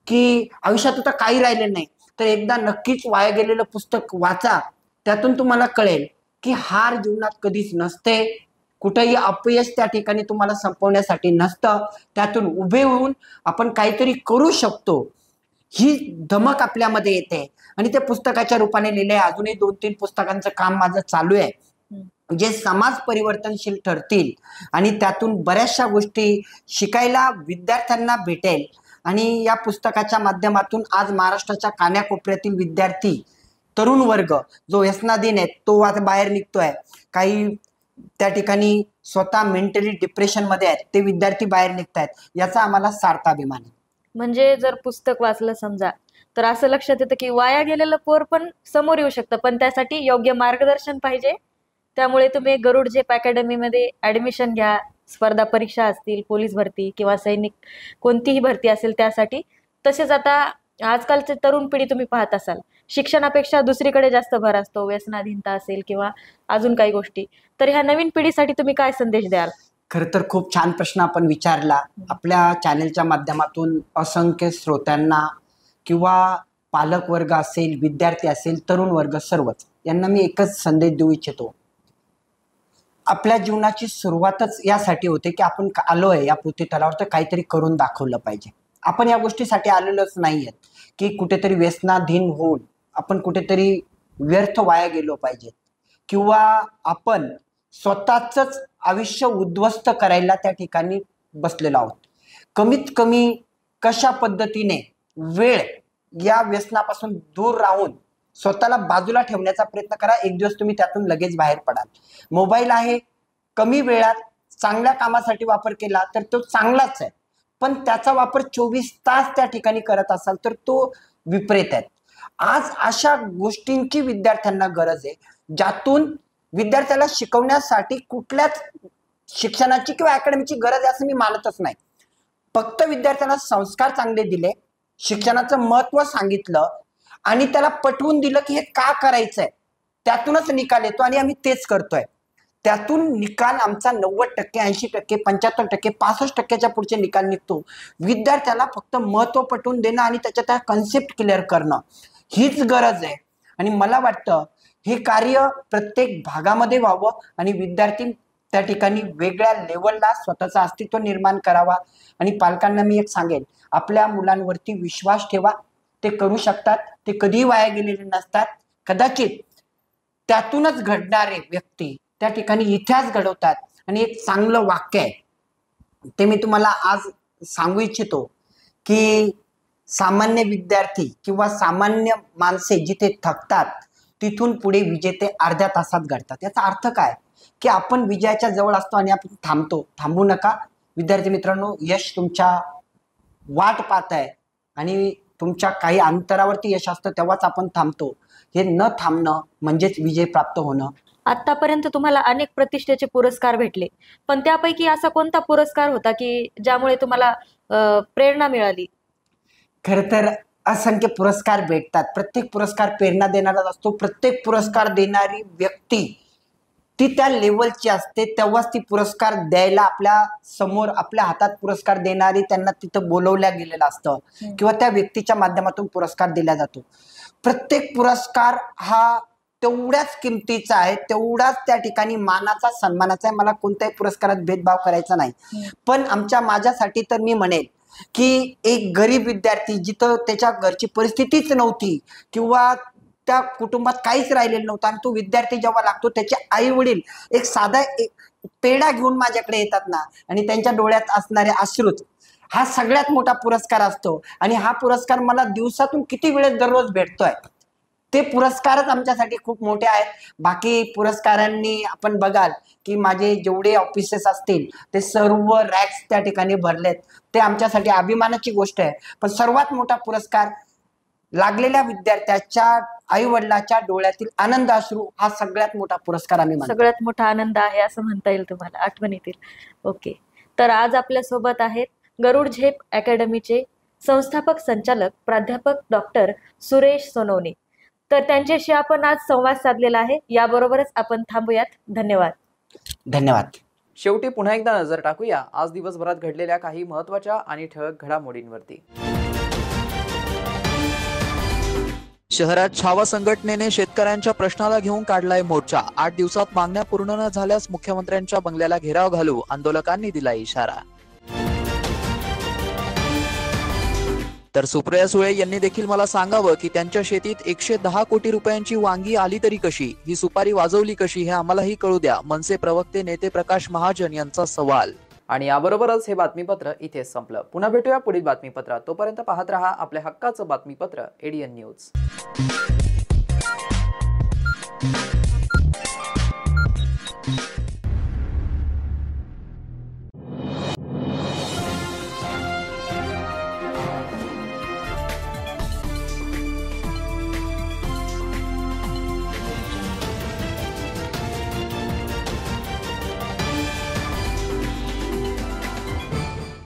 की आयुष्यात आता काही राहिलं नाही, तर एकदा नक्कीच वाया गेलेलं पुस्तक वाचा. त्यातून तुम्हाला कळेल की हार जीवनात कधीच नसते, कुठेही अपयश त्या ठिकाणी तुम्हाला संपवण्यासाठी नसतं. त्यातून उभे होऊन आपण काहीतरी करू शकतो ही धमक आपल्यामध्ये येते. आणि ते पुस्तकाच्या रूपाने लिहिले. अजूनही 2-3 पुस्तकांचं काम माझं चालू आहे जे समाज परिवर्तनशील ठरतील आणि त्यातून बऱ्याचशा गोष्टी शिकायला विद्यार्थ्यांना भेटेल. आणि या पुस्तकाच्या माध्यमातून आज महाराष्ट्राच्या कान्याकोपऱ्यातील विद्यार्थी तरुण वर्ग जो व्यसनाधीन आहे तो आता बाहेर निघतोय. काही त्या ठिकाणी स्वतः मेंटली डिप्रेशनमध्ये आहेत ते विद्यार्थी बाहेर निघत आहेत. याचा आम्हाला सार्थ अभिमान आहे. म्हणजे जर पुस्तक वाचलं समजा तर असं लक्षात येतं की वाया गेलेलं पोर पण समोर येऊ शकतं, पण त्यासाठी योग्य मार्गदर्शन पाहिजे. त्यामुळे तुम्ही गरुड झेप अकॅडमीमध्ये ऍडमिशन घ्या. स्पर्धा परीक्षा असतील, पोलीस भरती किंवा सैनिक कोणतीही भरती असेल त्यासाठी. तसेच आता आजकालचे तरुण पिढी तुम्ही पाहत असाल शिक्षणापेक्षा दुसरीकडे जास्त भर असतो, व्यसनाधीनता असेल किंवा अजून काही गोष्टी. तर ह्या नवीन पिढीसाठी तुम्ही काय संदेश द्याल? खरं तर खूप छान प्रश्न आपण विचारला. आपल्या चॅनलच्या माध्यमातून असंख्य श्रोत्यांना किंवा पालक वर्ग असेल, विद्यार्थी असेल, तरुण वर्ग सर्वच यांना मी एकच संदेश देऊ इच्छितो. आपल्या जीवनाची सुरुवातच यासाठी होते की आपण आलोय या पृथ्वीतलावर तर काहीतरी करून दाखवलं पाहिजे. आपण या गोष्टीसाठी आलेलोच नाही आहेत की कुठेतरी व्यसनाधीन होऊन आपण कुठेतरी व्यर्थ वाया गेलो पाहिजे किंवा आपण स्वतःच आयुष्य उद्ध्वस्त करायला त्या ठिकाणी बसलेलो आहोत. कमीत कमी कशा पद्धतीने वेळ या व्यसनापासून दूर राहून स्वतःला बाजूला ठेवण्याचा प्रयत्न करा. एक दिवस तुम्ही त्यातून लगेच बाहेर पडाल. मोबाईल आहे, कमी वेळात चांगल्या कामासाठी वापर केला तर तो चांगलाच आहे, पण त्याचा वापर 24 तास त्या ठिकाणी करत असाल तर तो विपरीत आहे. आज अशा गोष्टींची विद्यार्थ्यांना गरज आहे ज्यातून विद्यार्थ्याला शिकवण्यासाठी कुठल्याच शिक्षणाची किंवा अकॅडमीची गरज आहे असं मी मानतच नाही. फक्त विद्यार्थ्यांना संस्कार चांगले दिले, शिक्षणाचं महत्त्व सांगितलं आणि त्याला पटवून दिलं की हे का करायचंय, त्यातूनच निकाल येतो आणि आम्ही तेच करतोय. त्यातून निकाल आमचा 90%, 80%, 75%, 65%च्या पुढचे निकाल निघतो. विद्यार्थ्याला फक्त महत्त्व पटवून देणं आणि त्याच्या त्या कन्सेप्ट क्लिअर करणं हीच गरज आहे. आणि मला वाटतं हे कार्य प्रत्येक भागामध्ये व्हावं आणि विद्यार्थी त्या ठिकाणी वेगळ्या लेवलला स्वतःचं अस्तित्व निर्माण करावा. आणि पालकांना मी एक सांगेन, आपल्या मुलांवरती विश्वास ठेवा. ते करू शकतात, ते कधीही वाया गेलेले नसतात. कदाचित त्यातूनच घडणारे व्यक्ती त्या ठिकाणी इतिहास घडवतात. आणि एक चांगलं वाक्य आहे ते मी तुम्हाला आज सांगू इच्छितो की सामान्य विद्यार्थी किंवा सामान्य माणसे जिथे थकतात तिथून पुढे विजेते अर्ध्या तासात घडतात. याचा अर्थ काय की आपण विजयाच्या जवळ असतो आणि आपण थांबू नका. विद्यार्थी मित्रांनो, यश तुमच्या वाट पाहत आहे आणि तुमच्या काही अंतरावरती यश असतं तेव्हाच आपण थांबतो. हे न थांबणं म्हणजेच विजय प्राप्त होणं. आतापर्यंत तुम्हाला अनेक प्रतिष्ठेचे पुरस्कार भेटले, पण त्यापैकी असा कोणता पुरस्कार होता की ज्यामुळे तुम्हाला प्रेरणा मिळाली? खरं तर असंख्य पुरस्कार भेटतात. प्रत्येक पुरस्कार प्रेरणा देणाराच असतो. प्रत्येक पुरस्कार देणारी व्यक्ती ती त्या लेवलची असते, तेव्हाच ती पुरस्कार द्यायला आपल्या समोर आपल्या हातात पुरस्कार देणारी त्यांना तिथं बोलवल्या गेलेलं असतं किंवा त्या व्यक्तीच्या माध्यमातून पुरस्कार दिला जातो. प्रत्येक पुरस्कार हा तेवढ्याच किमतीचा आहे, तेवढाच त्या ठिकाणी मानाचा सन्मानाचा आहे. मला कोणत्याही पुरस्कारात भेदभाव करायचा नाही. पण माझ्यासाठी तर मी म्हणेल की एक गरीब विद्यार्थी जिथं त्याच्या घरची परिस्थितीच नव्हती किंवा त्या कुटुंबात काहीच राहिलेलं नव्हतं आणि तो विद्यार्थी जेव्हा लागतो त्याचे आई वडील एक साधा पेढा घेऊन माझ्याकडे येतात ना आणि त्यांच्या डोळ्यात असणारे अश्रूच हा सगळ्यात मोठा पुरस्कार असतो आणि हा पुरस्कार मला दिवसातून किती वेळेस दररोज भेटतोय, ते पुरस्कारच आमच्यासाठी खूप मोठे आहेत. बाकी पुरस्कारांनी आपण बघाल की माझे जेवढे ऑफिसेस असतील ते सर्व रॅक्स त्या ठिकाणी भरलेत, ते आमच्यासाठी अभिमानाची गोष्ट आहे. पण सर्वात मोठा पुरस्कार लागलेल्या विद्यार्थ्याच्या आई वडिलाच्या डोळ्यातील आनंद अश्रू हा सगळ्यात मोठा पुरस्कार आम्ही मानतो. सगळ्यात मोठा आनंद आहे असं म्हणता येईल तुम्हाला आठवणीतील. ओके, तर आज आपल्या सोबत आहेत गरुड झेप अकॅडमीचे संस्थापक संचालक प्राध्यापक डॉक्टर सुरेश सोनवणे. तर त्यांच्याशी आपण आज संवाद साधलेला आहे. याबरोबरच आपण थांबूयात. धन्यवाद. धन्यवाद. शेवटी पुन्हा एकदा नजर टाकूया आज दिवसभरात घडलेल्या काही महत्त्वाच्या आणि ठळक घडामोडींवरती. शहरात छावा संघटनेने शेतकऱ्यांच्या प्रश्नाला घेऊन काढलाय मोर्चा. 8 दिवसात मागण्या पूर्ण न झाल्यास मुख्यमंत्र्यांच्या बंगल्याला घेराव घालू, आंदोलकांनी दिला इशारा. तर सुप्रिया सुळे यांनी देखील मला सांगावं की त्यांच्या शेतीत 110 कोटी रुपयांची वांगी आली तरी कशी, ही सुपारी वाजवली कशी हे आम्हालाही कळू द्या, मनसे प्रवक्ते नेते प्रकाश महाजन यांचा सवाल. आणि याबरोबरच हे बातमीपत्र इथेच संपलं. पुन्हा भेटूया पुढील बातमीपत्रात. तोपर्यंत पाहत रहा आपल्या हक्काचं बातमीपत्र ADN न्यूज.